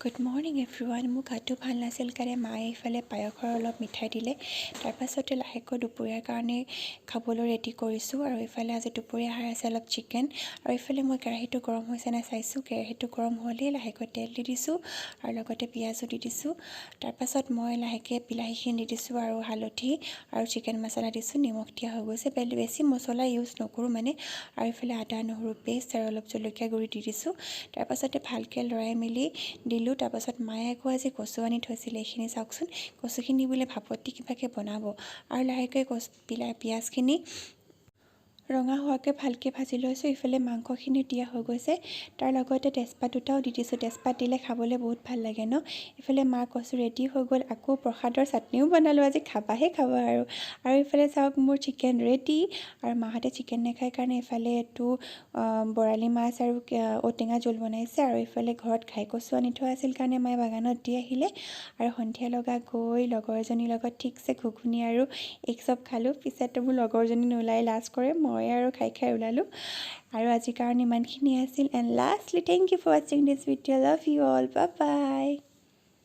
Good morning everyone. মোৰ গাটো ভাল নাছিল কাৰণে মায়ে এইফালে পায়সৰ অলপ মিঠাই দিলে। তাৰপাছতে লাহেকৈ দুপৰীয়াৰ কাৰণে খাবলৈ ৰেডি কৰিছোঁ। আৰু এইফালে আজি দুপৰীয়া আহাৰ আছে অলপ চিকেন। আৰু এইফালে মই কেৰাহীটো গৰম হৈছে নাই চাইছোঁ। কেৰাহীটো গৰম হ'লেই লাহেকৈ তেল দি দিছোঁ আৰু লগতে পিঁয়াজো দি দিছোঁ। তাৰপাছত মই লাহেকৈ বিলাহীখিনি দি দিছোঁ আৰু হালধি আৰু চিকেন মছলা দিছোঁ। নিমখ দিয়া হৈ গৈছে। বেছি মছলা ইউজ নকৰোঁ মানে। আৰু এইফালে আদা নহৰু পেষ্ট আৰু অলপ জলকীয়া গুড়ি দি দিছোঁ। তাৰপাছতে ভালকৈ লৰাই মেলি দিলোঁ। তাৰপাছত মায়ে আকৌ আজি কচু আনি থৈছিলে। এইখিনি চাওকচোন, কচুখিনি বোলে ভাপত দি কিবাকৈ বনাব। আৰু লাহেকৈ পিঁয়াজখিনি ৰঙা হোৱাকৈ ভালকৈ ভাজি লৈছোঁ। ইফালে মাংসখিনি দিয়া হৈ গৈছে। তাৰ লগতে তেজপাত দুটাও দি দিছোঁ। তেজপাত দিলে খাবলৈ বহুত ভাল লাগে ন। ইফালে মাৰ কচু ৰেডি হৈ গ'ল। আকৌ প্ৰসাদৰ চাটনিও বনালোঁ। আজি খাবাহে খাবা আৰু ইফালে চাওক মোৰ চিকেন ৰেডি। আৰু মাহঁতে চিকেন নাখায় কাৰণে এইফালে এইটো বৰালি মাছ আৰু ঔটেঙা জোল বনাইছে। আৰু এইফালে ঘৰত ঘাই কচু আনি থোৱা আছিল কাৰণে মায়ে বাগানত দি আহিলে। আৰু সন্ধিয়া লগা গৈ লগৰ এজনীৰ লগত ঠিকছে ঘুগুনি আৰু এগ চব খালোঁ। পিছতো মোৰ লগৰজনী নোলাই, লাজ কৰে। মই আৰু খাই ওলালোঁ। আৰু আজিৰ কাৰণে ইমানখিনি আছিল। And lastly thank you for ৱাচিং this video'. Love you all. Bye by.